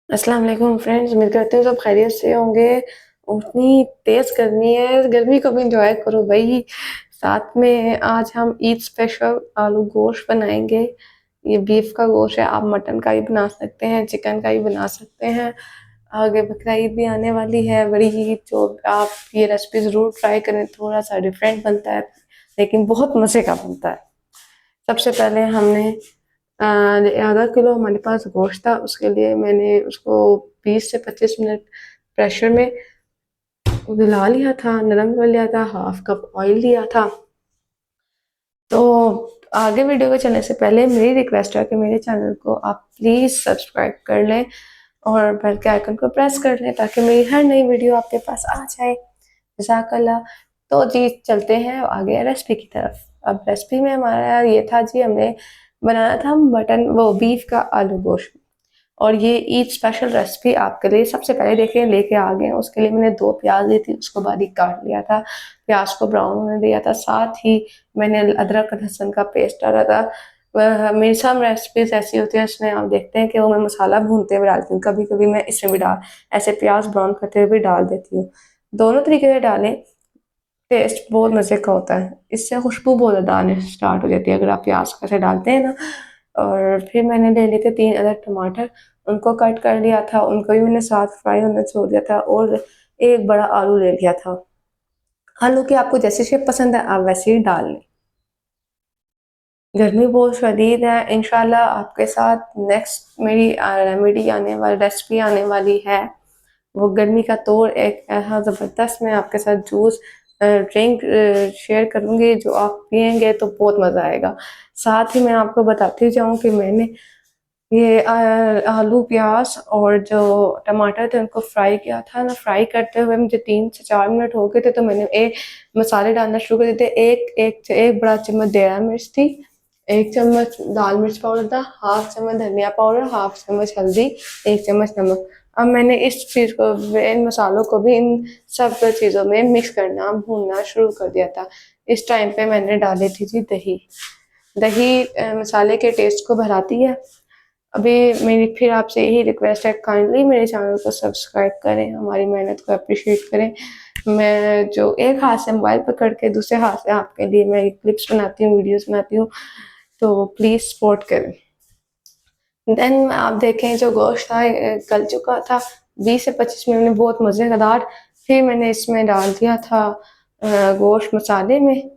अस्सलाम वालेकुम फ्रेंड्स, उम्मीद करती हूँ सब खैरियत से होंगे। उतनी तेज़ गर्मी है, गर्मी को भी इंजॉय करो भाई। साथ में आज हम ईद स्पेशल आलू गोश्त बनाएंगे। ये बीफ का गोश्त है, आप मटन का भी बना सकते हैं, चिकन का भी बना सकते हैं। आगे बकरा ईद भी आने वाली है, बड़ी ईद। जो आप ये रेसिपी ज़रूर ट्राई करें, थोड़ा सा डिफरेंट बनता है लेकिन बहुत मज़े का बनता है। सबसे पहले हमने आधा किलो हमारे पास गोश्त था, उसके लिए मैंने उसको 20 से 25 मिनट प्रेशर में गला लिया था, नरम कर लिया था। हाफ कप ऑयल लिया था। तो आगे वीडियो के चलने से पहले मेरी रिक्वेस्ट है कि मेरे चैनल को आप प्लीज़ सब्सक्राइब कर लें और बेल के आइकन को प्रेस कर लें ताकि मेरी हर नई वीडियो आपके पास आ जाए। जज़ाकल्लाह। तो जी चलते हैं आगे रेसिपी की तरफ। अब रेसिपी में हमारा ये था जी, हमने बनाना था मटन वो बीफ का आलू गोश्त। और ये ईद स्पेशल रेसिपी आपके लिए सबसे पहले देखें लेके आ गए। उसके लिए मैंने 2 प्याज ली थी, उसको बारीक काट लिया था, प्याज को ब्राउन होने दिया था। साथ ही मैंने अदरक लहसुन का पेस्ट डाला था। मेरी सब रेसिपीज ऐसी होती हैं इसमें आप देखते हैं कि वो मैं मसाला भूनते हुए डालती हूँ, कभी कभी मैं इसमें भी डाल ऐसे प्याज ब्राउन करते हुए भी डाल देती हूँ। दोनों तरीके से डालें, टेस्ट बहुत मज़े का होता है। इससे खुशबू बहुत ज़्यादा आने स्टार्ट हो जाती है अगर आप प्याज कैसे डालते हैं ना। और फिर मैंने ले लिए थे 3 अदर टमाटर, उनको कट कर लिया था, उनको भी मैंने साथ फ्राई होने छोड़ दिया था। और एक बड़ा आलू ले लिया था। आलू की आपको जैसी शेप पसंद है आप वैसे ही डाल लें। गर्मी बहुत शदीद है। इंशाल्लाह आपके साथ नेक्स्ट मेरी रेमेडी आने वाली रेसिपी आने वाली है। वो गर्मी का तोड़ एक ऐसा ज़बरदस्त मैं आपके साथ जूस ड्रिंक शेयर करूँगी जो आप पियेंगे तो बहुत मज़ा आएगा। साथ ही मैं आपको बताती जाऊँ कि मैंने ये आलू प्याज और जो टमाटर थे उनको फ्राई किया था ना। फ्राई करते हुए मुझे 3 से 4 मिनट हो गए थे तो मैंने एक मसाले डालना शुरू कर दिए थे। एक बड़ा चम्मच देरा मिर्च थी, 1 चम्मच लाल मिर्च पाउडर था, हाफ चम्मच धनिया पाउडर, हाफ चम्मच हल्दी, 1 चम्मच नमक। अब मैंने इस चीज़ को इन मसालों को भी इन सब चीज़ों में मिक्स करना भूनना शुरू कर दिया था। इस टाइम पे मैंने डाली थी जी दही। दही मसाले के टेस्ट को बढ़ाती है। अभी मेरी फिर आपसे यही रिक्वेस्ट है, काइंडली मेरे चैनल को सब्सक्राइब करें, हमारी मेहनत को अप्रिशिएट करें। मैं जो एक हाथ से मोबाइल पकड़ के दूसरे हाथ से आपके लिए मैं क्लिप्स बनाती हूँ, वीडियोस बनाती हूँ, तो प्लीज़ सपोर्ट करें। देन आप देखें जो गोश्त था गल चुका था। 20 से 25 मिनट में बहुत मज़ेदार। फिर मैंने इसमें डाल दिया था गोश्त मसाले में।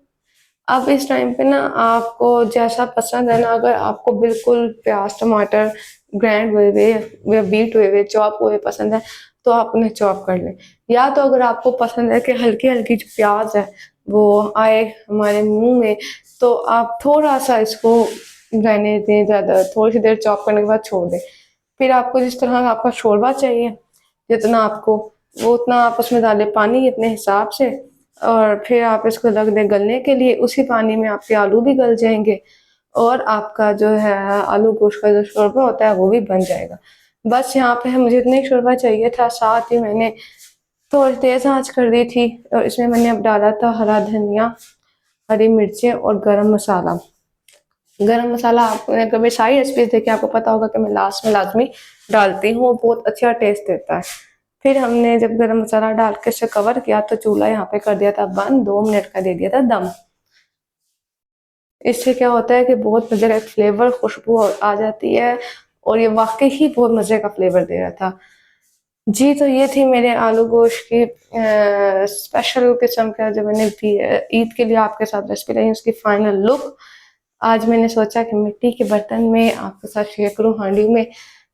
अब इस टाइम पे ना आपको जैसा पसंद है ना, अगर आपको बिल्कुल प्याज टमाटर ग्राइंड हुए हुए या बीट हुए हुए चॉप हुए पसंद है तो आप उन्हें चॉप कर लें। या तो अगर आपको पसंद है कि हल्की हल्की जो प्याज है वो आए हमारे मुंह में, तो आप थोड़ा सा इसको रहने दें, ज़्यादा थोड़ी सी देर चॉप करने के बाद छोड़ दें। फिर आपको जिस तरह का आपका शोरबा चाहिए, जितना आपको वो उतना आप उसमें डालें पानी अपने हिसाब से। और फिर आप इसको रख दें गलने के लिए। उसी पानी में आपके आलू भी गल जाएंगे और आपका जो है आलू गोश्त का जो शोरबा होता है वो भी बन जाएगा। बस यहाँ पे मुझे इतना ही शोरबा चाहिए था। साथ ही मैंने थोड़ी तेज़ आंच कर दी थी और इसमें मैंने अब डाला था हरा धनिया, हरी मिर्चें और गरम मसाला। गरम मसाला आपने कभी सारी रेसिपीज देखी आपको पता होगा कि मैं लास्ट में लाजमी डालती हूँ, वो बहुत अच्छा टेस्ट देता है। फिर हमने जब गरम मसाला डाल के इसे कवर किया तो चूल्हा यहाँ पे कर दिया था बंद, 2 मिनट का दे दिया था दम। इससे क्या होता है कि बहुत मज़े का फ्लेवर खुशबू आ जाती है और ये वाकई ही बहुत मज़े का फ्लेवर दे रहा था जी। तो ये थी मेरे आलू गोश्त की स्पेशल किस्म का जो मैंने ईद के लिए आपके साथ रेसिपी लाई उसकी फाइनल लुक। आज मैंने सोचा कि मिट्टी के बर्तन में आपके साथ शेयर करूँ, हांडी में।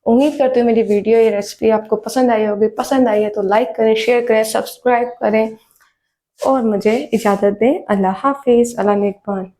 उम्मीद करती हूँ मेरी वीडियो ये रेसिपी आपको पसंद आई होगी। पसंद आई है तो लाइक करें, शेयर करें, सब्सक्राइब करें और मुझे इजाज़त दें। अल्लाह हाफिज़। अल्लाह निगहबान।